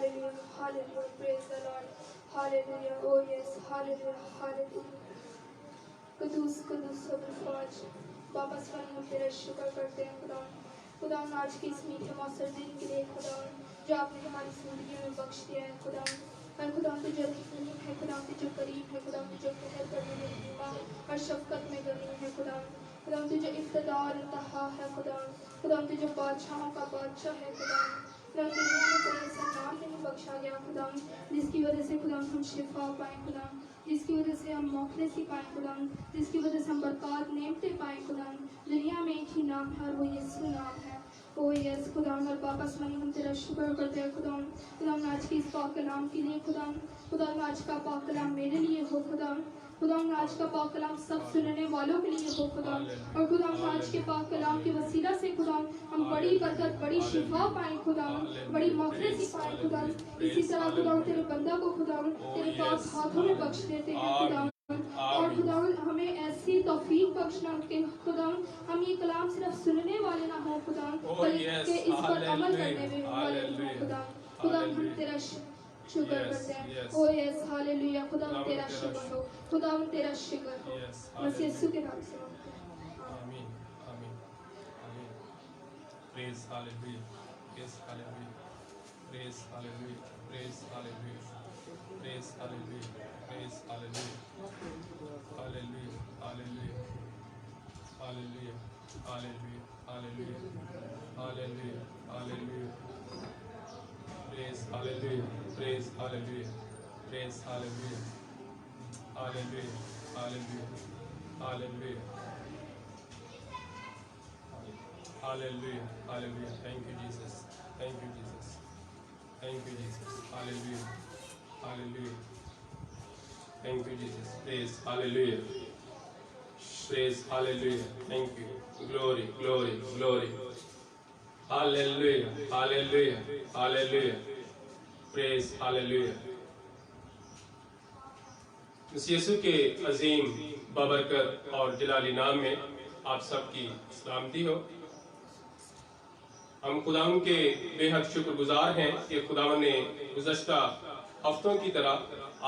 Hallelujah, hallelujah, praise the Lord. Hallelujah, oh yes, hallelujah, hallelujah. قدوس قدوس فوج واپس ہم تیرا شکر کرتے ہیں خدا. خدا آج کے اس میٹھے موثر دن کے لیے خدا جو آپ نے ہماری زندگی میں بخش دیا ہے خدا. خدا تجھے رحیم ہے، خدا تجھے کریم ہے، خدا تجھے قہر کرنے میں دھیما اور شفقت میں غنی ہے خدا. خدا تجھے ابتدا اور انتہا ہے خدا. خدا تجھے بادشاہوں کا بادشاہ ہے خدا. خدا دنیا میں کوئی ایسا نام نہیں بخشا گیا خدا جس کی وجہ سے خدا ہم شفا پائیں خدا، جس کی وجہ سے ہم موخلصی پائیں خدا، جس کی وجہ سے ہم برکات نعمتیں پائیں خدا. دنیا میں ایک ہی نام ہے اور وہ یسوع نام ہے. او یس خدا اور باپ آسمانی ہم تیرا شکر کرتے ہیں خدا. خدا آج کی اس پاک کلام کے لیے خدا. خدا آج کا پاک کلام میرے لیے ہو خدا. خدا آج کا پاک کلام سب سننے والوں کے لیے ہو خدا. اور خدا آج کے پاک کلام کے وسیلہ سے خدا ہم بڑی برکت، بڑی شفا پائیں خدا، بڑی موخلصی پائیں خدا. اسی طرح خدا تیرے بندہ کو خدا تیرے پاک ہاتھوں میں بخش دیتے ہیں خدا. اور خدا ہمیں ایسی توفیق بخشنا کہ خدا ہم یہ کلام صرف سننے والے نہ ہوں خدا بلکہ اس پر عمل کرنے والے ہوں خدا. خدا ہم تیرا شکر کرتے ہیں. او یس ہاللیلویا. خدا تیرا شکر ہو، خدا تیرا شکر ہو. بس یسوع کے نام سے آمین آمین آمین. Praise hallelujah, praise hallelujah, praise hallelujah, praise hallelujah, praise hallelujah, praise hallelujah, hallelujah, hallelujah, hallelujah, hallelujah, hallelujah, hallelujah, hallelujah. Praise hallelujah, praise hallelujah, praise hallelujah, hallelujah, hallelujah, hallelujah, hallelujah, hallelujah. Thank you Jesus, thank you Jesus, thank you Jesus. Hallelujah, hallelujah. Thank you Jesus. Praise hallelujah, praise hallelujah. Thank you. Glory glory glory. Hallelujah, hallelujah, hallelujah. Praise hallelujah. مسیح یسوع کے عظیم بابرکت اور جلالی نام میں آپ سب کی سلامتی ہو. ہم خداوند کے بے حد شکر گزار ہیں کہ خداوند نے گزشتہ ہفتوں کی طرح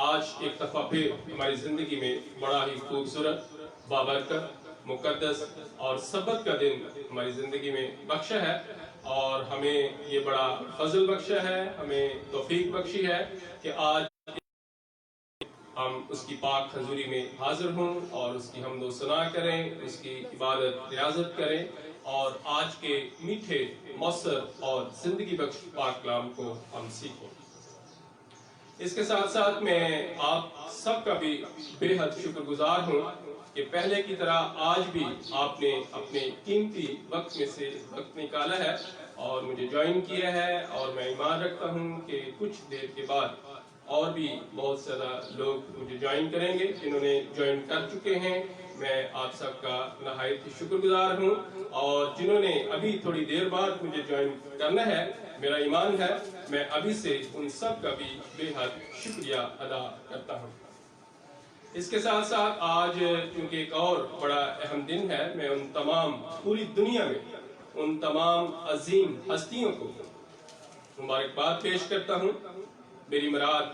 آج ایک دفعہ پھر ہماری زندگی میں بڑا ہی خوبصورت، بابرکت، مقدس اور سبت کا دن ہماری زندگی میں بخشا ہے. اور ہمیں یہ بڑا فضل بخشا ہے، ہمیں توفیق بخشی ہے کہ آج ہم اس کی پاک حضوری میں حاضر ہوں اور اس کی حمد و ثنا کریں، اس کی عبادت ریاضت کریں اور آج کے میٹھے، مؤثر اور زندگی بخش پاک کلام کو ہم سیکھیں. اس کے ساتھ ساتھ میں آپ سب کا بھی بے حد شکر گزار ہوں کہ پہلے کی طرح آج بھی آپ نے اپنے قیمتی وقت میں سے وقت نکالا ہے اور مجھے جوائن کیا ہے. اور میں ایمان رکھتا ہوں کہ کچھ دیر کے بعد اور بھی بہت زیادہ لوگ مجھے جوائن کریں گے. جنہوں نے جوائن کر چکے ہیں میں آپ سب کا نہایت ہی شکر گزار ہوں. اور جنہوں نے ابھی تھوڑی دیر بعد مجھے جوائن کرنا ہے، میرا ایمان ہے میں ابھی سے ان سب کا بھی بے حد شکریہ ادا کرتا ہوں. اس کے ساتھ ساتھ آج کیونکہ ایک اور بڑا اہم دن ہے، میں ان تمام پوری دنیا میں ان تمام عظیم ہستیوں کو مبارکباد پیش کرتا ہوں. میری مراد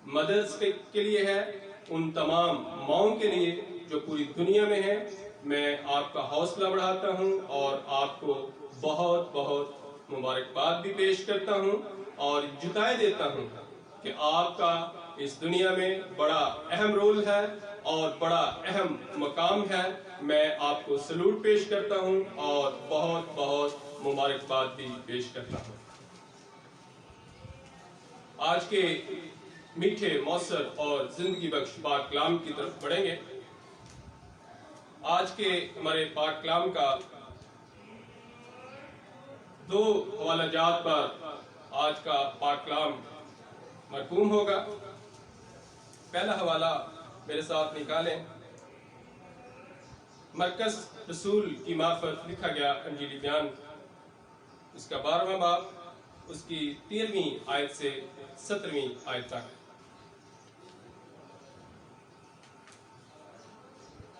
مدرس کے لیے ہے، ان تمام ماؤں کے لیے جو پوری دنیا میں ہیں. میں آپ کا حوصلہ بڑھاتا ہوں اور آپ کو بہت بہت مبارکباد بھی پیش کرتا ہوں اور جتائے دیتا ہوں کہ آپ کا اس دنیا میں بڑا اہم رول ہے اور بڑا اہم مقام ہے. میں آپ کو سلوٹ پیش کرتا ہوں اور بہت بہت مبارکباد بھی پیش کرتا ہوں. آج کے میٹھے، مؤثر اور زندگی بخش پاک کلام کی طرف بڑھیں گے. آج کے ہمارے پاک کلام کا دو حوالہ جات پر آج کا پاک کلام مرقوم ہوگا. پہلا حوالہ میرے ساتھ نکالیں. مرکز رسول کی معرفت لکھا گیا انجیلی بیان، اس کا 12واں باب، اس کی 13ویں آیت سے 17ویں آیت تک.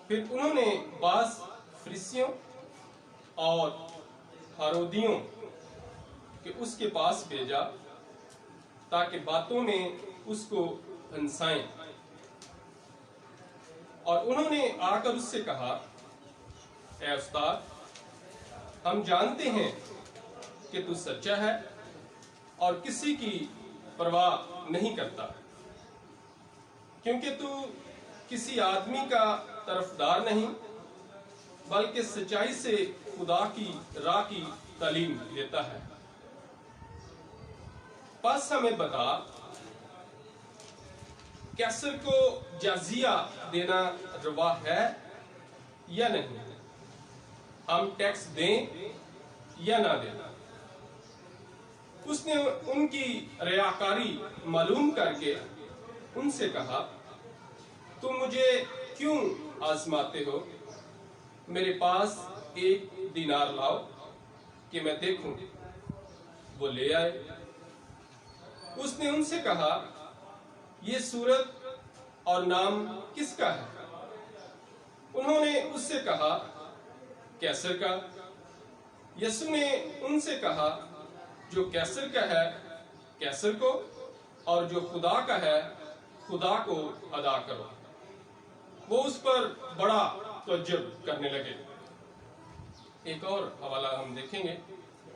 پھر انہوں نے بعض فریسیوں اور ہارودیوں کے اس کے پاس بھیجا تاکہ باتوں میں اس کو ہنسائیں۔ اور انہوں نے آ کر اس سے کہا، اے استاد، ہم جانتے ہیں کہ تو سچا ہے اور کسی کی پرواہ نہیں کرتا، کیونکہ تو کسی آدمی کا طرفدار نہیں بلکہ سچائی سے خدا کی راہ کی تعلیم دیتا ہے۔ پس ہمیں بتا، کیسر کو جزیہ دینا روا ہے یا نہیں؟ ہم ٹیکس دیں یا نہ دیں؟ اس نے ان کی ریاکاری معلوم کر کے ان سے کہا، تم مجھے کیوں آزماتے ہو؟ میرے پاس 1 دینار لاؤ کہ میں دیکھوں۔ وہ لے آئے۔ اس نے ان سے کہا، یہ صورت اور نام کس کا ہے؟ انہوں نے اس سے کہا، کیسر کا۔ یسوع نے ان سے کہا، جو کیسر کا ہے کیسر کو، اور جو خدا کا ہے خدا کو ادا کرو۔ وہ اس پر بڑا تعجب کرنے لگے۔ ایک اور حوالہ ہم دیکھیں گے،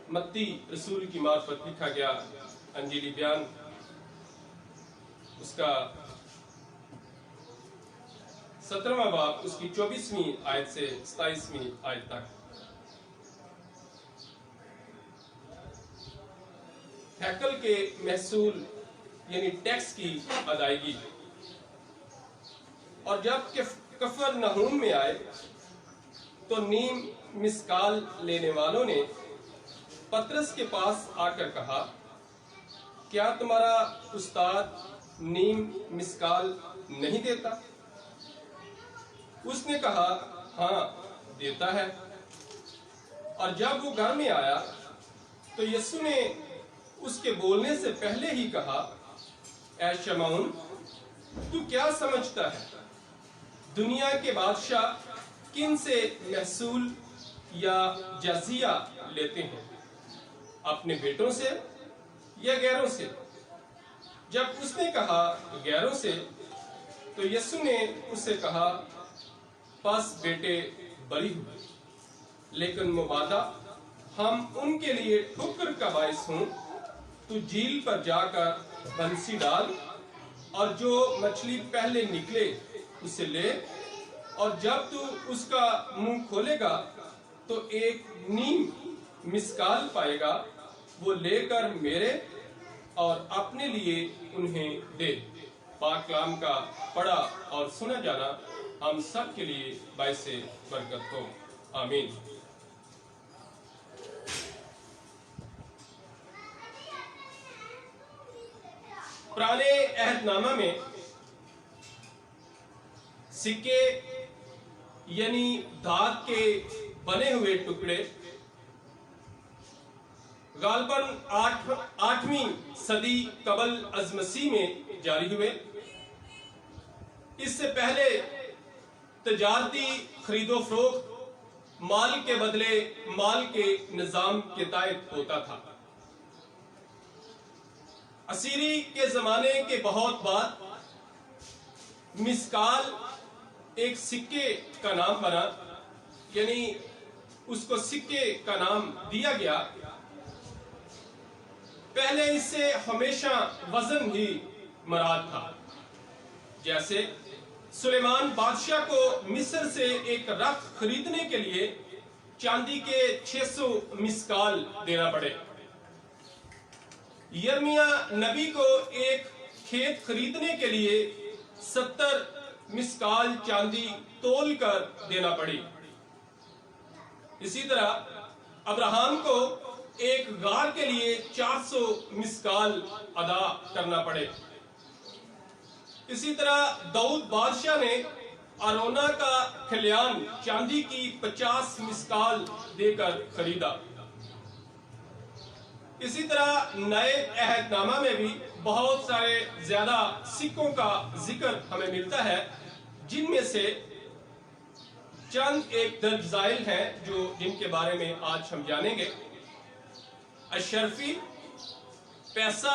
متی رسول کی معرفت لکھا گیا انجیلی بیان، اس کا 17واں باب، اس کی 24ویں آیت سے 27ویں آیت تک۔ ہیکل کے محصول یعنی ٹیکس کی ادائیگی۔ اور جب کفرنہوم میں آئے تو نیم مسکال لینے والوں نے پترس کے پاس آ کر کہا، کیا تمہارا استاد نیم مسکال نہیں دیتا؟ اس نے کہا، ہاں دیتا ہے۔ اور جب وہ گھر میں آیا تو یسوع نے اس کے بولنے سے پہلے ہی کہا، اے شمعون، تو کیا سمجھتا ہے دنیا کے بادشاہ کن سے محصول یا جزیہ لیتے ہیں؟ اپنے بیٹوں سے یا غیروں سے؟ جب اس نے کہا غیروں سے تو یسوع نے اس سے کہا، پس بیٹے بری ہوئے، لیکن مبادا ہم ان کے لیے ٹھکر کا باعث ہوں، تو جھیل پر جا کر بنسی ڈال اور جو مچھلی پہلے نکلے اسے لے، اور جب تو اس کا منہ کھولے گا تو 1 نیم مسکال پائے گا، وہ لے کر میرے اور اپنے لیے انہیں دے۔ پاک کلام کا پڑھا اور سنا جانا ہم سب کے لیے باعث برکت ہو، آمین۔ پرانے عہد نامہ میں سکے یعنی دھات کے بنے ہوئے ٹکڑے غالباً 8ویں صدی قبل از مسیح میں جاری ہوئے۔ اس سے پہلے تجارتی خرید و فروخت مال کے بدلے مال کے نظام کے تحت ہوتا تھا۔ اسیری کے زمانے کے بہت بعد مسکال ایک سکے کا نام بنا، یعنی اس کو سکے کا نام دیا گیا۔ پہلے اس سے ہمیشہ وزن ہی مراد تھا، جیسے سلیمان بادشاہ کو مصر سے ایک رخت خریدنے کے لیے چاندی کے 600 مسکال دینا پڑے۔ یرمیہ نبی کو ایک کھیت خریدنے کے لیے 70 مسکال چاندی تول کر دینا پڑی۔ اسی طرح ابراہیم کو ایک غار کے لیے 400 مسکال ادا کرنا پڑے۔ اسی طرح داؤد بادشاہ نے ارونا کا کھلیان چاندی کی 50 مسکال دے کر خریدا۔ اسی طرح نئے عہد نامہ میں بھی بہت سارے زیادہ سکوں کا ذکر ہمیں ملتا ہے، جن میں سے چند ایک درج ذیل ہیں جن کے بارے میں آج ہم جانیں گے۔ اشرفی، پیسہ،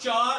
4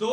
2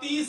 30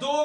2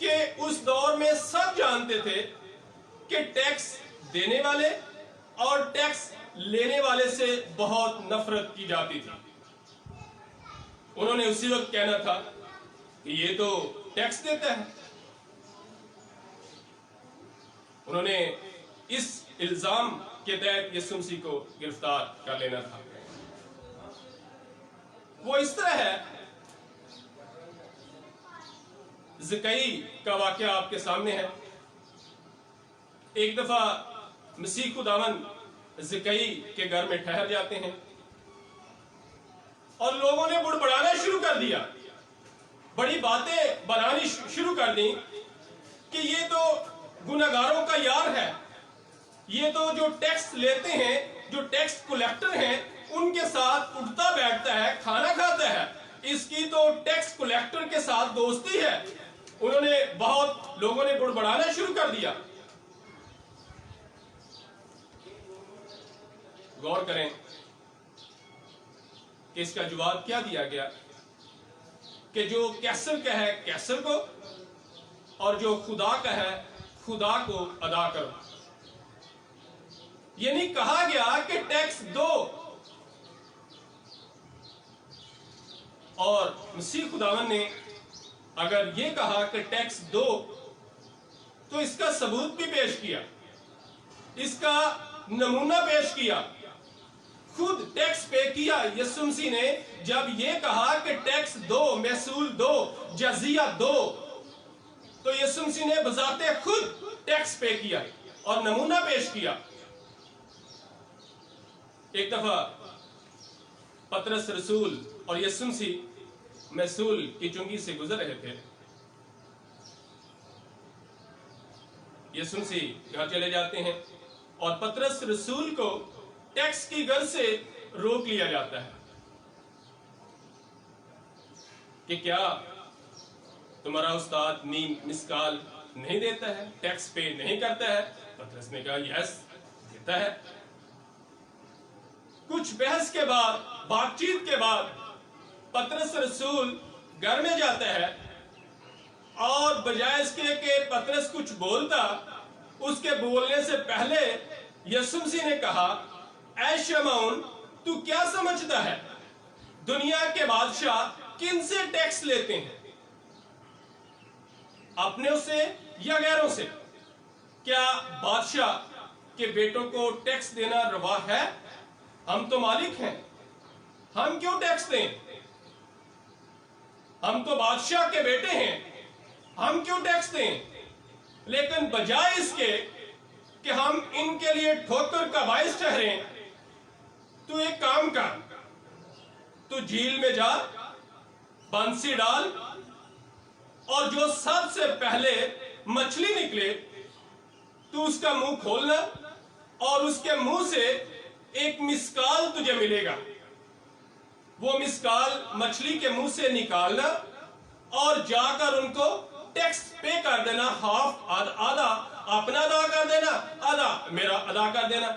کہ اس دور میں سب جانتے تھے کہ ٹیکس دینے والے اور ٹیکس لینے والے سے بہت نفرت کی جاتی تھی. انہوں نے اسی وقت کہنا تھا کہ یہ تو ٹیکس دیتا ہے. انہوں نے اس الزام کے تحت یسوع مسیح کو گرفتار کر لینا تھا. وہ اس طرح ہے، زکئی کا واقعہ آپ کے سامنے ہے. ایک دفعہ مسیح خداوند زکئی کے گھر میں ٹھہر جاتے ہیں اور لوگوں نے بڑبڑانا شروع کر دیا، بڑی باتیں بنانی شروع کر دیں کہ یہ تو گنہگاروں کا یار ہے، یہ تو جو ٹیکس لیتے ہیں، جو ٹیکس کلیکٹر ہیں، ان کے ساتھ اٹھتا بیٹھتا ہے، کھانا کھاتا ہے، اس کی تو ٹیکس کلیکٹر کے ساتھ دوستی ہے. انہوں نے بہت لوگوں نے بڑبڑانا شروع کر دیا. غور کریں کہ اس کا جواب کیا دیا گیا کہ جو کیسر کا ہے کیسر کو اور جو خدا کا ہے خدا کو ادا کرو. یعنی کہا گیا کہ ٹیکس دو، اور مسیح خداوند نے اگر یہ کہا کہ ٹیکس دو تو اس کا ثبوت بھی پیش کیا، اس کا نمونہ پیش کیا، خود ٹیکس پے کیا. یسوع مسیح نے جب یہ کہا کہ ٹیکس دو، محصول دو، جزیہ دو، تو یسوع مسیح نے بذات خود ٹیکس پے کیا اور نمونہ پیش کیا. ایک دفعہ پطرس رسول اور یسوع مسیح محصول کی چنگی سے گزر رہے تھے. یسوع مسیح گھر چلے جاتے ہیں اور پطرس رسول کو ٹیکس کی غرض سے روک لیا جاتا ہے کہ کیا تمہارا استاد نیم مسکال نہیں دیتا ہے، ٹیکس پے نہیں کرتا ہے؟ پطرس نے کہا یس دیتا ہے. کچھ بحث کے بعد، بات چیت کے بعد پطرس رسول گھر میں جاتا ہے اور بجائے اس کے کہ پطرس کچھ بولتا، اس کے بولنے سے پہلے یسوع مسیح نے کہا اے شمعون تو کیا سمجھتا ہے دنیا کے بادشاہ کن سے ٹیکس لیتے ہیں، اپنے سے یا غیروں سے؟ کیا بادشاہ کے بیٹوں کو ٹیکس دینا روا ہے؟ ہم تو مالک ہیں، ہم کیوں ٹیکس دیں؟ ہم تو بادشاہ کے بیٹے ہیں، ہم کیوں ٹیکس دیں؟ لیکن بجائے اس کے کہ ہم ان کے لیے ٹھوکر کا باعث ٹھہریں، تو ایک کام کر، تو جھیل میں جا، بنسی ڈال، اور جو سب سے پہلے مچھلی نکلے تو اس کا منہ کھولنا اور اس کے منہ سے ایک مسکال تجھے ملے گا. وہ مسکال مچھلی کے منہ سے نکالنا اور جا کر ان کو ٹیکس پے کر دینا، ہاف آدھا اپنا ادا کر دینا، آدھا میرا ادا کر دینا.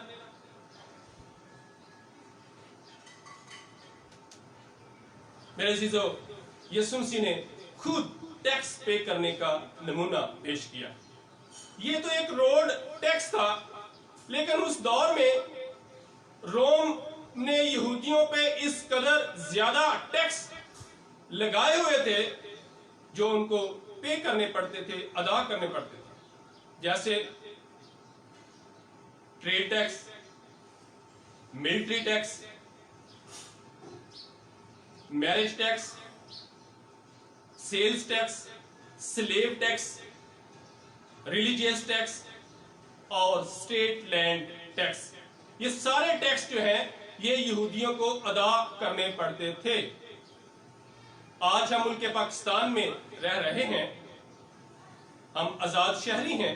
میرے عزیزو، یسوع مسیح نے خود ٹیکس پے کرنے کا نمونہ پیش کیا. یہ تو ایک روڈ ٹیکس تھا، لیکن اس دور میں روم نے یہودیوں پہ اس قدر زیادہ ٹیکس لگائے ہوئے تھے جو ان کو پے کرنے پڑتے تھے، ادا کرنے پڑتے تھے. جیسے trade tax, military tax, marriage tax, sales tax, slave tax, religious tax اور سٹیٹ لینڈ ٹیکس. یہ سارے ٹیکس جو ہیں یہ یہودیوں کو ادا کرنے پڑتے تھے. آج ہم ملک پاکستان میں رہ رہے ہیں، ہم آزاد شہری ہیں،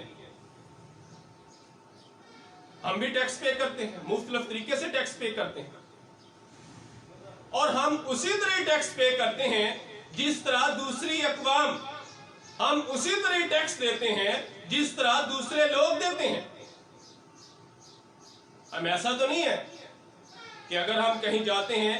ہم بھی ٹیکس پے کرتے ہیں، مختلف طریقے سے ٹیکس پے کرتے ہیں، اور ہم اسی طرح ٹیکس پے کرتے ہیں جس طرح دوسری اقوام، ہم اسی طرح ٹیکس دیتے ہیں جس طرح دوسرے لوگ دیتے ہیں. ہم ایسا تو نہیں ہے کہ اگر ہم کہیں جاتے ہیں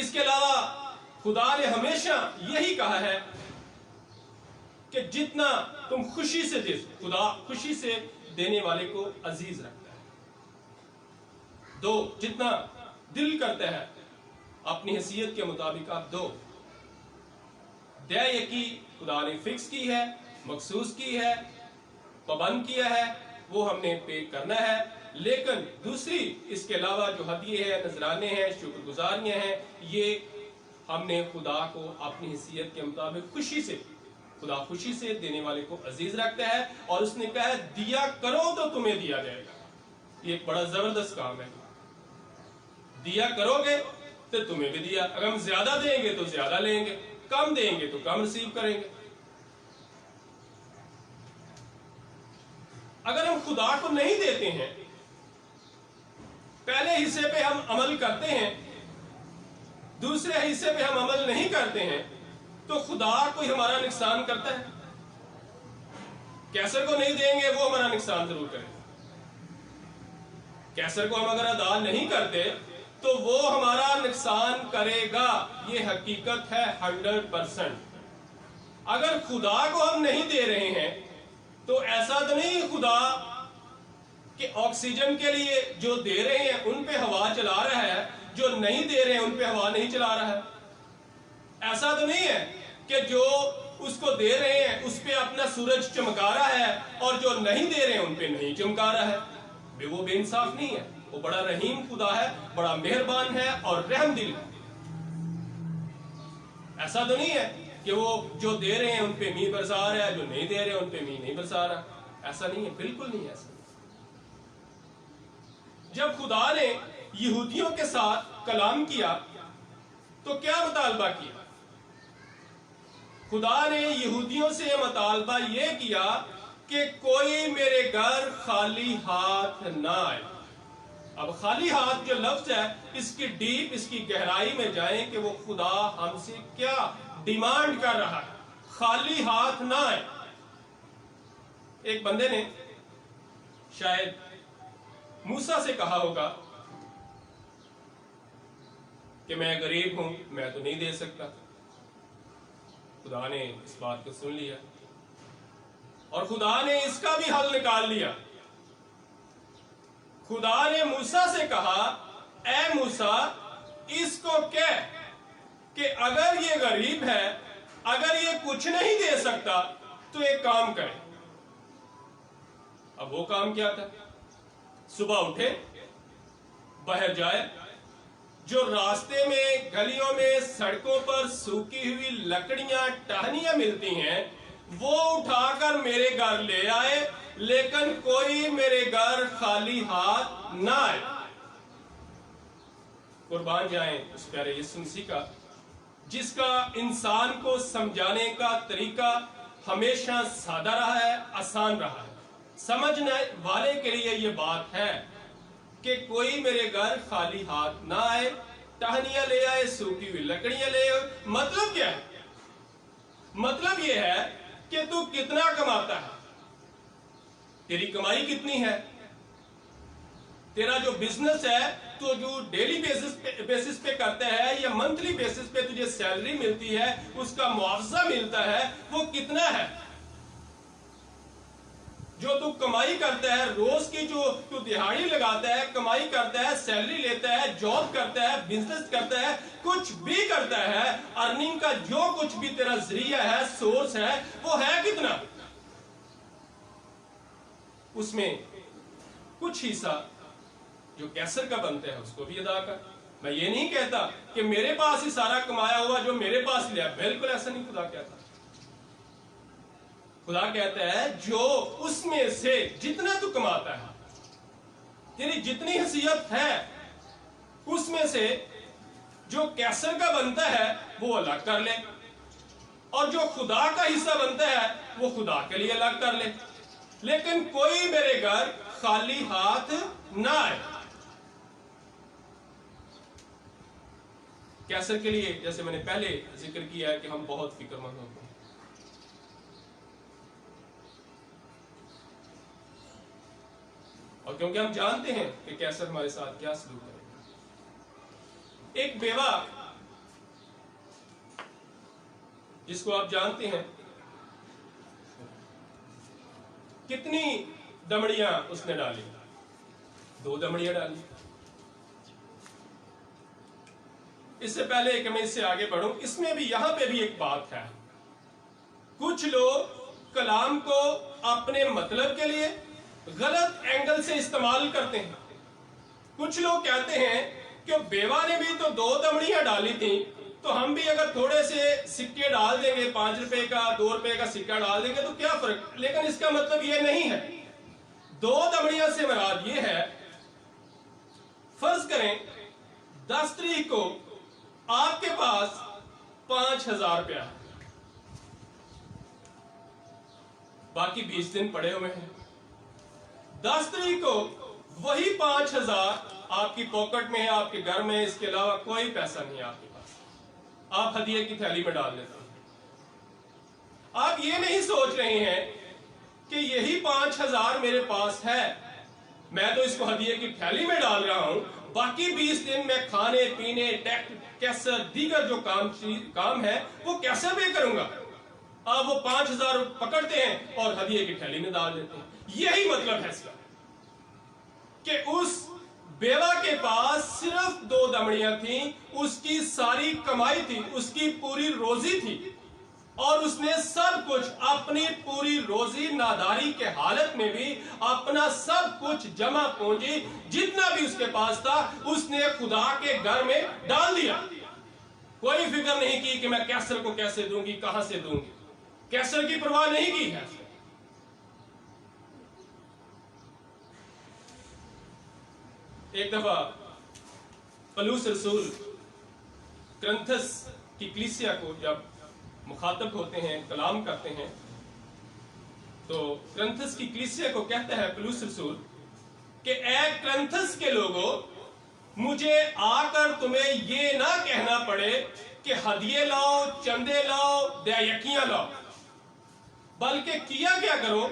اس کے علاوہ خدا نے ہمیشہ یہی کہا ہے کہ جتنا تم خوشی سے دے، خدا خوشی سے دینے والے کو عزیز رکھتا ہے. دو جتنا دل کرتا ہے، اپنی حیثیت کے مطابق آپ دو. یقی خدا نے فکس کی ہے، مخصوص کی ہے، پابند کیا ہے، وہ ہم نے پے کرنا ہے. لیکن دوسری اس کے علاوہ جو ہدیے ہیں، نذرانے ہیں، شکر گزاریاں ہیں، یہ ہم نے خدا کو اپنی حیثیت کے مطابق خوشی سے، خدا خوشی سے دینے والے کو عزیز رکھتا ہے. اور اس نے کہا ہے دیا کرو تو تمہیں دیا جائے گا. یہ ایک بڑا زبردست کام ہے. دیا کرو گے تو تمہیں بھی دیا. اگر ہم زیادہ دیں گے تو زیادہ لیں گے، کم دیں گے تو کم ریسیو کریں گے. اگر ہم خدا کو نہیں دیتے ہیں، پہلے حصے پہ ہم عمل کرتے ہیں، دوسرے حصے پہ ہم عمل نہیں کرتے ہیں، تو خدا کوئی ہمارا نقصان کرتا ہے؟ کیسر کو نہیں دیں گے وہ ہمارا نقصان ضرور کرے. کیسر کو ہم اگر ادا نہیں کرتے تو وہ ہمارا نقصان کرے گا. یہ حقیقت ہے 100%. اگر خدا کو ہم نہیں دے رہے ہیں تو ایسا تو نہیں خدا کہ آکسیجن کے لیے جو دے رہے ہیں ان پہ ہوا چلا رہا ہے، جو نہیں دے رہے ہیں ان پہ ہوا نہیں چلا رہا ہے. ایسا تو نہیں ہے کہ جو اس کو دے رہے ہیں اس پہ اپنا سورج چمکا رہا ہے اور جو نہیں دے رہے ہیں ان پہ نہیں چمکا رہا ہے. وہ بے انصاف نہیں ہے. وہ بڑا رحیم خدا ہے، بڑا مہربان ہے اور رحم دل ہے. ایسا تو نہیں ہے کہ وہ جو دے رہے ہیں ان پہ می برسا رہا ہے، جو نہیں دے رہے ہیں ان پہ می نہیں برسا رہا. ایسا نہیں ہے، بالکل نہیں ایسا. جب خدا نے یہودیوں کے ساتھ کلام کیا تو کیا مطالبہ کیا؟ خدا نے یہودیوں سے مطالبہ یہ کیا کہ کوئی میرے گھر خالی ہاتھ نہ آئے. اب خالی ہاتھ جو لفظ ہے، اس کی ڈیپ، اس کی گہرائی میں جائیں کہ وہ خدا ہم سے کیا ڈیمانڈ کر رہا ہے. خالی ہاتھ نہ آئے. ایک بندے نے شاید موسیٰ سے کہا ہوگا کہ میں غریب ہوں، میں تو نہیں دے سکتا. خدا نے اس بات کو سن لیا اور خدا نے اس کا بھی حل نکال لیا. خدا نے موسیٰ سے کہا اے موسیٰ اس کو کہہ کہ اگر یہ غریب ہے، اگر یہ کچھ نہیں دے سکتا تو ایک کام کرے. اب وہ کام کیا تھا؟ صبح اٹھے، باہر جائے، جو راستے میں، گلیوں میں، سڑکوں پر سوکھی ہوئی لکڑیاں، ٹہنیاں ملتی ہیں وہ اٹھا کر میرے گھر لے آئے، لیکن کوئی میرے گھر خالی ہاتھ نہ آئے. قربان جائیں اس پیارے یسوع مسیح کا، جس کا انسان کو سمجھانے کا طریقہ ہمیشہ سادہ رہا ہے، آسان رہا ہے. سمجھنے والے کے لیے یہ بات ہے کہ کوئی میرے گھر خالی ہاتھ نہ آئے. ٹہنیاں لے آئے، سوکھی ہوئی لکڑیاں لے آئے. مطلب کیا ہے؟ مطلب یہ ہے کہ تو کتنا کماتا ہے، تیری کمائی کتنی ہے، تیرا جو بزنس ہے تو جو ڈیلی بیسس پہ کرتا ہے یا منتھلی بیسس پہ تجھے سیلری ملتی ہے، اس کا معاوضہ ملتا ہے، وہ کتنا ہے. جو تو کمائی کرتا ہے، روز کی جو تو دہاڑی لگاتا ہے، کمائی کرتا ہے، سیلری لیتا ہے، جاب کرتا ہے، بزنس کرتا ہے، کچھ بھی کرتا ہے، ارننگ کا جو کچھ بھی تیرا ذریعہ ہے، سورس ہے، وہ ہے کتنا؟ اس میں کچھ حصہ جو کیسر کا بنتا ہے اس کو بھی ادا کر. میں یہ نہیں کہتا کہ میرے پاس ہی سارا کمایا ہوا جو میرے پاس لیا، بالکل ایسا نہیں خدا کہتا. خدا کہتا ہے جو اس میں سے جتنا تو کماتا ہے، یعنی جتنی حیثیت ہے اس میں سے جو کیسر کا بنتا ہے وہ الگ کر لے، اور جو خدا کا حصہ بنتا ہے وہ خدا کے لیے الگ کر لے. لیکن کوئی میرے گھر خالی ہاتھ نہ آئے. کیسر کے لیے جیسے میں نے پہلے ذکر کیا ہے کہ ہم بہت فکر مند ہوتے ہیں. اور کیونکہ ہم جانتے ہیں کہ کیسر ہمارے ساتھ کیا سلوک کرے. ایک بیوہ جس کو آپ جانتے ہیں. کتنی دمڑیاں اس نے ڈالی؟ 2 دمڑیاں ڈالی. اس سے پہلے کہ میں اس سے آگے بڑھوں، اس میں بھی یہاں پہ بھی ایک بات ہے. کچھ لوگ کلام کو اپنے مطلب کے لیے غلط اینگل سے استعمال کرتے ہیں. کچھ لوگ کہتے ہیں کہ بیوہ نے بھی تو 2 دمڑیاں ڈالی تھیں، تو ہم بھی اگر تھوڑے سے سکے ڈال دیں گے، 5 روپے کا 2 روپے کا سکہ ڈال دیں گے تو کیا فرق. لیکن اس کا مطلب یہ نہیں ہے. 2 دمڑیاں سے مراد یہ ہے، فرض کریں 10 تاریخ کو آپ کے پاس 5,000 روپیہ ہے، باقی 20 دن پڑے ہوئے ہیں. 10 تاریخ کو وہی 5,000 آپ کی پاکٹ میں ہے، آپ کے گھر میں، اس کے علاوہ کوئی پیسہ نہیں ہے آپ کے پاس. آپ ہدیے کی تھیلی میں ڈال دیتے ہیں. آپ یہ نہیں سوچ رہے ہیں کہ یہی 5,000 میرے پاس ہے، میں تو اس کو ہدیے کی تھیلی میں ڈال رہا ہوں، باقی 20 دن میں کھانے پینے کیسر دیگر جو کام ہے وہ کیسے بھی کروں گا. آپ وہ 5,000 پکڑتے ہیں اور ہدیے کی تھیلی میں ڈال دیتے ہیں. یہی مطلب ہے اس کا کہ اس بیوہ کے پاس صرف 2 دمڑیاں تھیں، اس کی ساری کمائی تھی، اس کی پوری روزی تھی، اور اس نے سب کچھ اپنی پوری روزی ناداری کے حالت میں بھی اپنا سب کچھ جمع پونجی جتنا بھی اس کے پاس تھا اس نے خدا کے گھر میں ڈال دیا. کوئی فکر نہیں کی کہ میں کیسر کو کیسے دوں گی، کہاں سے دوں گی. کیسر کی پرواہ نہیں کی ہے. ایک دفعہ پولس رسول کرنتھس کی کلیسیا کو جب مخاطب ہوتے ہیں، کلام کرتے ہیں، تو کرنتھس کی کلیسیا کو کہتا ہے پولس رسول کہ اے کرنتھس کے لوگوں، مجھے آ کر تمہیں یہ نہ کہنا پڑے کہ ہدیے لاؤ، چندے لاؤ، دیکیاں لاؤ، بلکہ کیا کرو.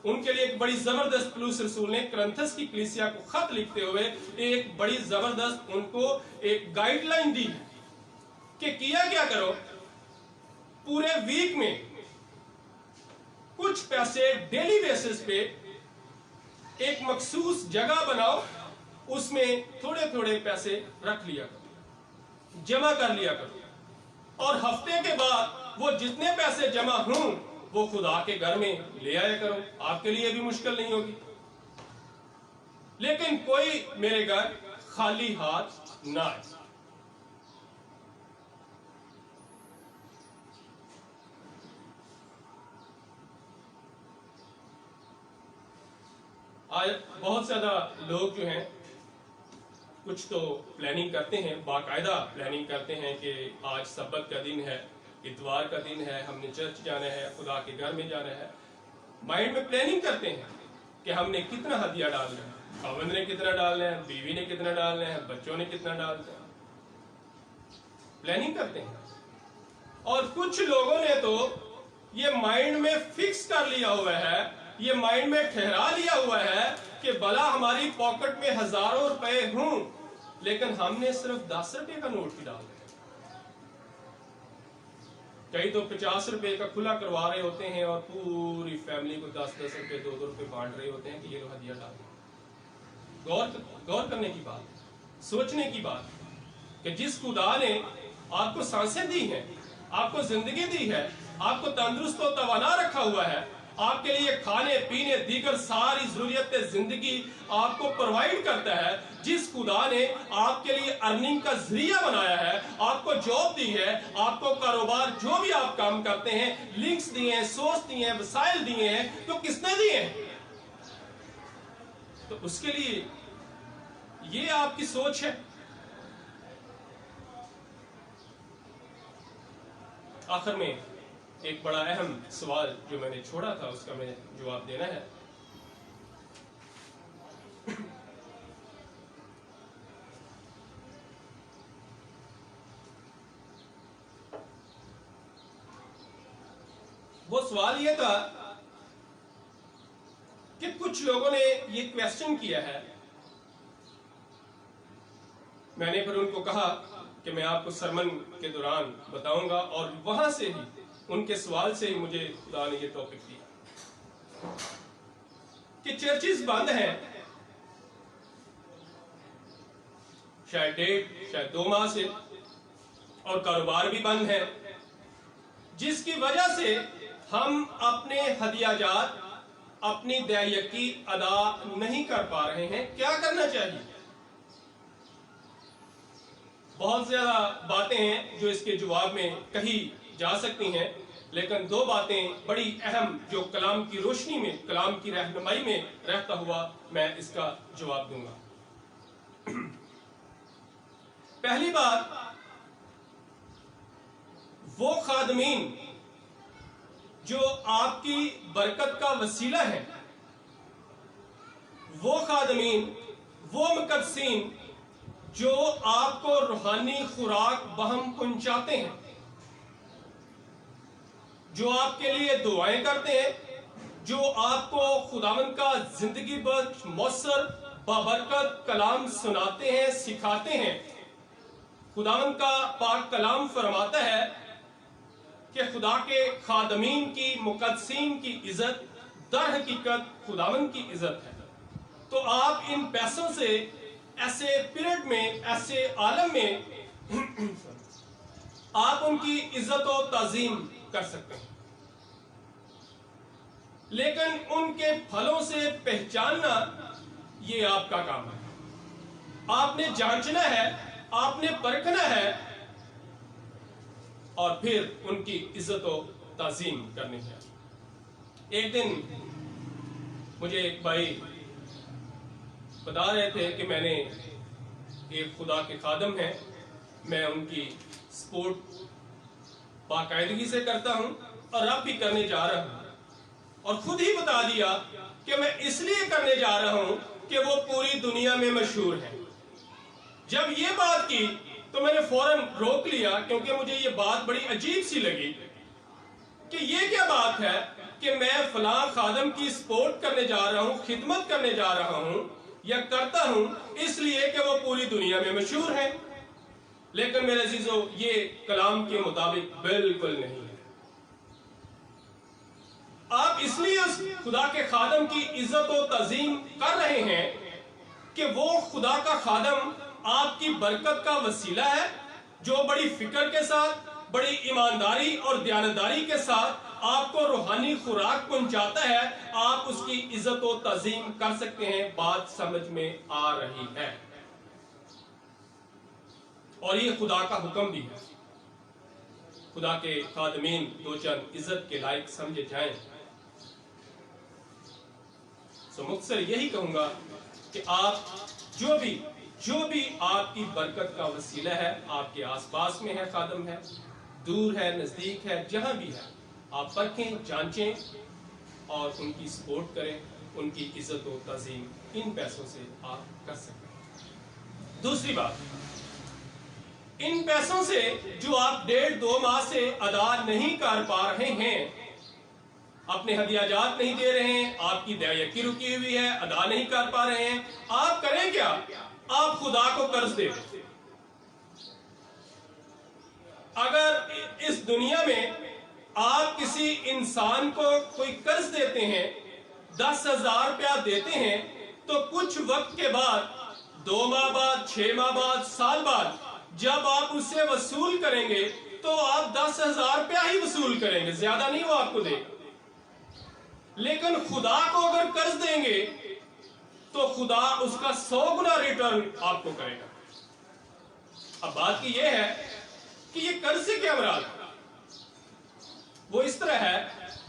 ان کے لیے ایک بڑی زبردست پولس رسول نے کرنتھس کی کلیسیا کو خط لکھتے ہوئے ایک بڑی زبردست ان کو ایک گائیڈ لائن دی کہ کیا کرو. پورے ویک میں کچھ پیسے ڈیلی بیسس پہ ایک مخصوص جگہ بناؤ، اس میں تھوڑے تھوڑے پیسے رکھ لیا کرو، جمع کر لیا کرو، اور ہفتے کے بعد وہ جتنے پیسے جمع ہوں وہ خدا کے گھر میں لے آیا کرو. آپ کے لیے بھی مشکل نہیں ہوگی. لیکن کوئی میرے گھر خالی ہاتھ نہ آئے. بہت زیادہ لوگ جو ہیں کچھ تو پلاننگ کرتے ہیں، باقاعدہ پلاننگ کرتے ہیں کہ آج سبت کا دن ہے، اتوار کا دن ہے، ہم نے چرچ جانا ہے، خدا کے گھر میں جانا ہے. مائنڈ میں پلاننگ کرتے ہیں کہ ہم نے کتنا ہدیہ ڈالنا ہے، خاوند نے کتنا ڈالنا ہے، بیوی نے کتنا ڈالنا ہے، بچوں نے کتنا ڈالنا ہے. پلاننگ کرتے ہیں. اور کچھ لوگوں نے تو یہ مائنڈ میں فکس کر لیا ہوا ہے، یہ مائنڈ میں ٹھہرا لیا ہوا ہے کہ بھلا ہماری پاکٹ میں ہزاروں روپے ہوں لیکن ہم نے صرف 10 روپے کا نوٹ ہی ڈال دیا. کئی تو 50 روپے کا کھلا کروا رہے ہوتے ہیں اور پوری فیملی کو 10 روپے 2 روپے بانٹ رہے ہوتے ہیں کہ یہ لو ہدیہ ڈال دیں. غور کرنے کی بات، سوچنے کی بات کہ جس خدا نے آپ کو سانسیں دی ہیں، آپ کو زندگی دی ہے، آپ کو تندرست و توانا رکھا ہوا ہے، آپ کے لیے کھانے پینے دیگر ساری ضروریت زندگی آپ کو پرووائڈ کرتا ہے، جس خدا نے آپ کے لیے ارننگ کا ذریعہ بنایا ہے، آپ کو جاب دی ہے، آپ کو کاروبار جو بھی آپ کام کرتے ہیں، لنکس دیے ہیں، سورس دیے ہیں، وسائل دیے ہیں، تو کس نے دیے ہیں؟ تو اس کے لیے یہ آپ کی سوچ ہے. آخر میں ایک بڑا اہم سوال جو میں نے چھوڑا تھا اس کا میں جواب دینا ہے. وہ سوال یہ تھا کہ کچھ لوگوں نے یہ کویسچن کیا ہے. میں نے پھر ان کو کہا کہ میں آپ کو سرمن کے دوران بتاؤں گا اور وہاں سے ہی ان کے سوال سے ہی مجھے خدا نے یہ ٹاپک دیا کہ چرچز بند ہیں شاید 1.5 شاید 2 ماہ سے، اور کاروبار بھی بند ہے، جس کی وجہ سے ہم اپنے ہدیہ جات، اپنی دیکی ادا نہیں کر پا رہے ہیں۔ کیا کرنا چاہیے؟ بہت زیادہ باتیں ہیں جو اس کے جواب میں کہی جا سکتی ہیں، لیکن 2 باتیں بڑی اہم جو کلام کی روشنی میں، کلام کی رہنمائی میں رہتا ہوا میں اس کا جواب دوں گا۔ پہلی بات، وہ خادمین جو آپ کی برکت کا وسیلہ ہیں، وہ خادمین، وہ مقدسین جو آپ کو روحانی خوراک بہم پہنچاتے ہیں، جو آپ کے لیے دعائیں کرتے ہیں، جو آپ کو خداوند کا زندگی بخش مؤثر بابرکت کلام سناتے ہیں، سکھاتے ہیں۔ خداوند کا پاک کلام فرماتا ہے کہ خدا کے خادمین کی، مقدسین کی عزت در حقیقت خداوند کی عزت ہے۔ تو آپ ان پیسوں سے ایسے پیریڈ میں، ایسے عالم میں آپ ان کی عزت و تعظیم کر سکتے ہیں، لیکن ان کے پھلوں سے پہچاننا یہ آپ کا کام ہے۔ آپ نے جانچنا ہے، آپ نے پرکھنا ہے، اور پھر ان کی عزت و تعظیم کرنی ہے۔ ایک دن مجھے ایک بھائی بتا رہے تھے کہ میں نے ایک خدا کے خادم ہیں، میں ان کی سپورٹ باقاعدگی سے کرتا ہوں اور اب بھی کرنے جا رہا ہوں، اور خود ہی بتا دیا کہ میں اس لیے کرنے جا رہا ہوں کہ وہ پوری دنیا میں مشہور ہیں۔ جب یہ بات کی تو میں نے فوراً روک لیا، کیونکہ مجھے یہ بات بڑی عجیب سی لگی کہ یہ کیا بات ہے کہ میں فلاں خادم کی سپورٹ کرنے جا رہا ہوں، خدمت کرنے جا رہا ہوں یا کرتا ہوں اس لیے کہ وہ پوری دنیا میں مشہور ہیں۔ لیکن میرے عزیزو، یہ کلام کے مطابق بالکل نہیں ہے۔ آپ اس لیے اس خدا کے خادم کی عزت و تعظیم کر رہے ہیں کہ وہ خدا کا خادم آپ کی برکت کا وسیلہ ہے، جو بڑی فکر کے ساتھ، بڑی ایمانداری اور دیانتداری کے ساتھ آپ کو روحانی خوراک پہنچاتا ہے۔ آپ اس کی عزت و تعظیم کر سکتے ہیں۔ بات سمجھ میں آ رہی ہے؟ اور یہ خدا کا حکم بھی ہے۔ خدا کے خادمین 2 چند عزت کے لائق سمجھے جائیں۔ تو مختصر یہی کہوں گا کہ آپ جو بھی آپ کی برکت کا وسیلہ ہے، آپ کے آس پاس میں ہے، خادم ہے، دور ہے، نزدیک ہے، جہاں بھی ہے، آپ پرکھیں، جانچیں اور ان کی سپورٹ کریں، ان کی عزت و تعظیم ان پیسوں سے آپ کر سکتے ہیں۔ دوسری بات، ان پیسوں سے جو آپ 1.5-2 ماہ سے ادا نہیں کر پا رہے ہیں، اپنے ہدیہ جات نہیں دے رہے ہیں، آپ کی دیکی رکی ہوئی ہے، ادا نہیں کر پا رہے ہیں، آپ کریں کیا؟ آپ خدا کو قرض دے دیں۔ اگر اس دنیا میں آپ کسی انسان کو کوئی قرض دیتے ہیں، 10,000 روپیہ دیتے ہیں، تو کچھ وقت کے بعد، 2 ماہ بعد، 6 ماہ بعد، سال بعد، جب آپ اسے وصول کریں گے تو آپ 10,000 روپیہ ہی وصول کریں گے، زیادہ نہیں وہ آپ کو دے گا۔ لیکن خدا کو اگر قرض دیں گے تو خدا اس کا 100 گنا ریٹرن آپ کو کرے گا۔ اب بات کی یہ ہے کہ یہ قرض سے کیا مراد ہے؟ وہ اس طرح ہے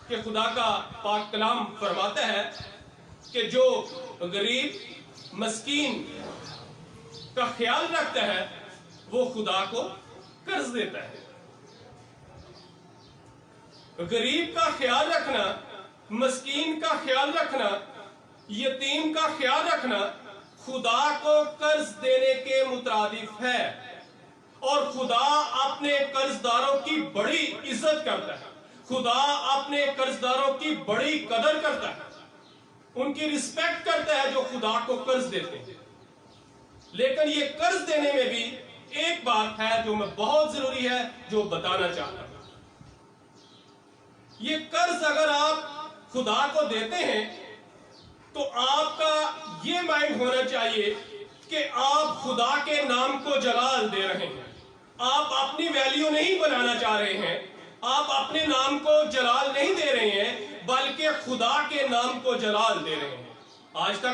کہ خدا کا پاک کلام فرماتا ہے کہ جو غریب مسکین کا خیال رکھتا ہے وہ خدا کو قرض دیتا ہے۔ غریب کا خیال رکھنا، مسکین کا خیال رکھنا، یتیم کا خیال رکھنا خدا کو قرض دینے کے مترادف ہے، اور خدا اپنے قرض داروں کی بڑی عزت کرتا ہے، خدا اپنے قرض داروں کی بڑی قدر کرتا ہے، ان کی رسپیکٹ کرتا ہے جو خدا کو قرض دیتے ہیں۔ لیکن یہ قرض دینے میں بھی ایک بات ہے جو میں بہت ضروری ہے جو بتانا چاہتا ہوں۔ یہ قرض اگر آپ خدا کو دیتے ہیں تو آپ کا یہ مائنڈ ہونا چاہیے کہ آپ خدا کے نام کو جلال دے رہے ہیں. آپ اپنی ویلیو نہیں بنانا چاہ رہے ہیں, آپ اپنے نام کو جلال نہیں دے رہے ہیں, بلکہ خدا کے نام کو جلال دے رہے ہیں. آج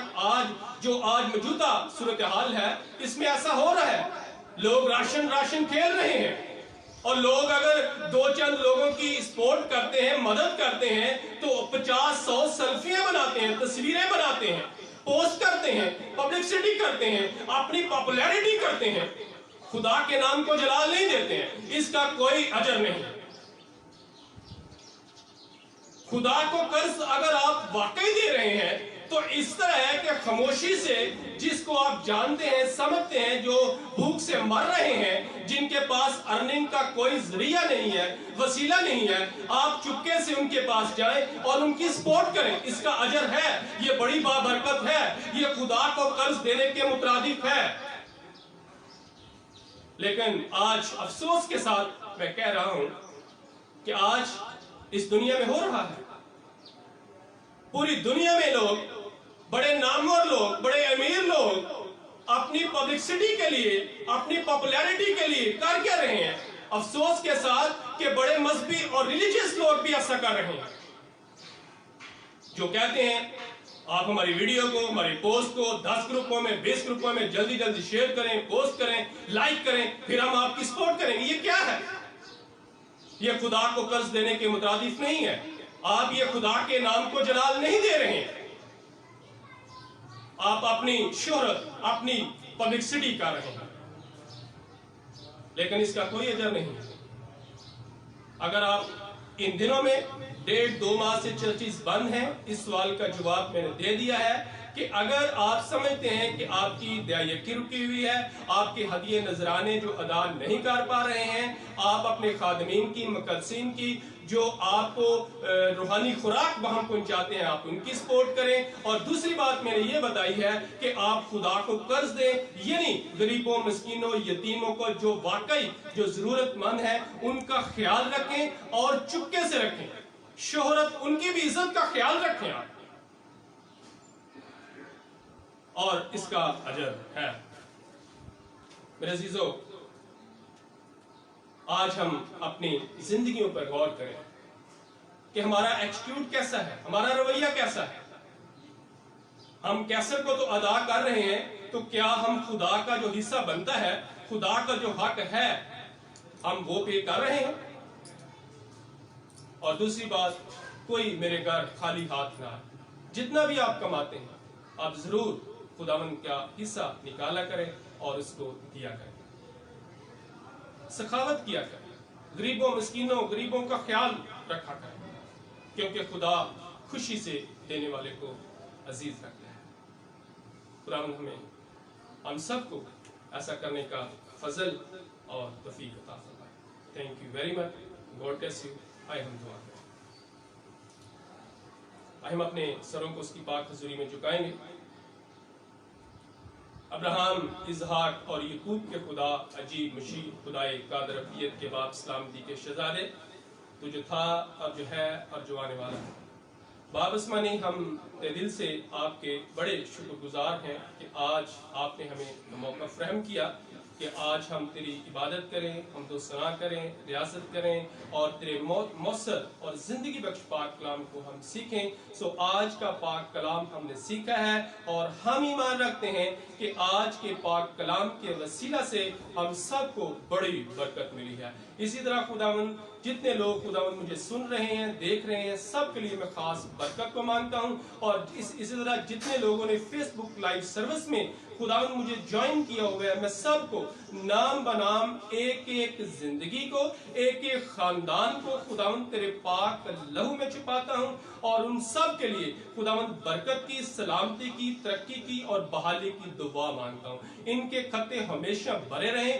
موجودہ صورتحال ہے, اس میں ایسا ہو رہا ہے. لوگ راشن کھیل رہے ہیں, اور لوگ اگر دو چند لوگوں کی سپورٹ کرتے ہیں, مدد کرتے ہیں, تو 50-100 سیلفیاں بناتے ہیں, تصویریں بناتے ہیں, پوسٹ کرتے ہیں, پبلسٹی کرتے ہیں, اپنی پاپولیرٹی کرتے ہیں, خدا کے نام کو جلال نہیں دیتے ہیں. اس کا کوئی اجر نہیں. خدا کو قرض اگر آپ واقعی دے رہے ہیں تو اس طرح ہے کہ خاموشی سے, جس کو آپ جانتے ہیں, سمجھتے ہیں, جو بھوک سے مر رہے ہیں, جن کے پاس ارننگ کا کوئی ذریعہ نہیں ہے, وسیلہ نہیں ہے, آپ چپکے سے ان کے پاس جائیں اور ان کی سپورٹ کریں. اس کا اجر ہے. یہ بڑی بابرکت ہے. یہ خدا کو قرض دینے کے مترادف ہے. لیکن آج افسوس کے ساتھ میں کہہ رہا ہوں کہ آج اس دنیا میں ہو رہا ہے. پوری دنیا میں لوگ, بڑے نامور لوگ, بڑے امیر لوگ اپنی پبلسٹی کے لیے, اپنی پاپولیرٹی کے لیے کر کیا رہے ہیں. افسوس کے ساتھ کہ بڑے مذہبی اور ریلیجیس لوگ بھی ایسا کر رہے ہیں, جو کہتے ہیں آپ ہماری ویڈیو کو, ہماری پوسٹ کو 10 گروپوں میں, 20 گروپوں میں جلدی شیئر کریں, پوسٹ کریں, لائک کریں, پھر ہم آپ کی سپورٹ کریں گے. یہ کیا ہے؟ یہ خدا کو قرض دینے کے مترادف نہیں ہے. آپ یہ خدا کے نام کو جلال نہیں دے رہے ہیں. آپ اپنی شہرت, اپنی پبلسٹی کر رہے ہیں, لیکن اس کا کوئی اجر نہیں. اگر آپ ان دنوں میں 1.5-2 ماہ سے چرچز بند ہیں, اس سوال کا جواب میں نے دے دیا ہے کہ اگر آپ سمجھتے ہیں کہ آپ کی دعائیکی رکی ہوئی ہے, آپ کے ہدیے نذرانے جو ادا نہیں کر پا رہے ہیں, آپ اپنے خادمین کی, مقدسین کی جو آپ کو روحانی خوراک وہاں پہنچاتے ہیں, آپ ان کی سپورٹ کریں. اور دوسری بات میں نے یہ بتائی ہے کہ آپ خدا کو قرض دیں, یعنی غریبوں, مسکینوں, یتیموں کو جو واقعی جو ضرورت مند ہے ان کا خیال رکھیں اور چپکے سے رکھیں. شہرت, ان کی بھی عزت کا خیال رکھیں آپ, اور اس کا اجر ہے. میرے عزیزو, آج ہم اپنی زندگیوں پر غور کریں کہ ہمارا ایٹیٹیوڈ کیسا ہے, ہمارا رویہ کیسا ہے. ہم کیسر کو تو ادا کر رہے ہیں, تو کیا ہم خدا کا جو حصہ بنتا ہے, خدا کا جو حق ہے, ہم وہ پے کر رہے ہیں؟ اور دوسری بات, کوئی میرے گھر خالی ہاتھ نہ آئے. جتنا بھی آپ کماتے ہیں, آپ ضرور خداوند کا حصہ نکالا کریں اور اس کو دیا کریں, سخاوت کیا کریں, غریبوں, مسکینوں, غریبوں کا خیال رکھا کریں, کیونکہ خدا خوشی سے دینے والے کو عزیز رکھتا ہے. خداوند ہمیں, ہم سب کو ایسا کرنے کا فضل اور توفیق عطا فرمائے. Thank you very much. God bless you. آئے ہم دعا کریں. ہم اپنے سروں کو اس کی پاک حضوری میں جھکائیں گے. ابراہم, اسحاق اور یعقوب کے خدا, عجیب مشیر, خدائے قادر ابدیت کے باپ, سلامتی کے شہزادے, تو جو تھا, اب جو ہے, اور جو آنے والا ہے. باپ اسمانی, ہم دل سے آپ کے بڑے شکر گزار ہیں کہ آج آپ نے ہمیں موقع فراہم کیا کہ آج ہم تیری عبادت کریں, حمد و ثنا کریں, ریاست کریں, اور تیرے مؤثر اور زندگی بخش پاک کلام کو ہم سیکھیں. سو آج کا پاک کلام ہم نے سیکھا ہے, اور ہم ایمان رکھتے ہیں کہ آج کے پاک کلام کے وسیلہ سے ہم سب کو بڑی برکت ملی ہے. اسی طرح خداوند, جتنے لوگ خداوند مجھے سن رہے ہیں, دیکھ رہے ہیں, سب کے لیے میں خاص برکت کو مانگتا ہوں. اور اسی طرح جتنے لوگوں نے فیس بک لائیو سروس میں خداوند مجھے جوائن کیا ہوا ہے, میں سب کو نام بنام, ایک ایک زندگی کو, ایک ایک خاندان کو خداوند تیرے پاک لہو میں چھپاتا ہوں, اور ان سب کے لیے خداوند برکت کی, سلامتی کی, ترقی کی اور بحالی کی دعا مانگتا ہوں. ان کے خطے ہمیشہ بھرے رہیں,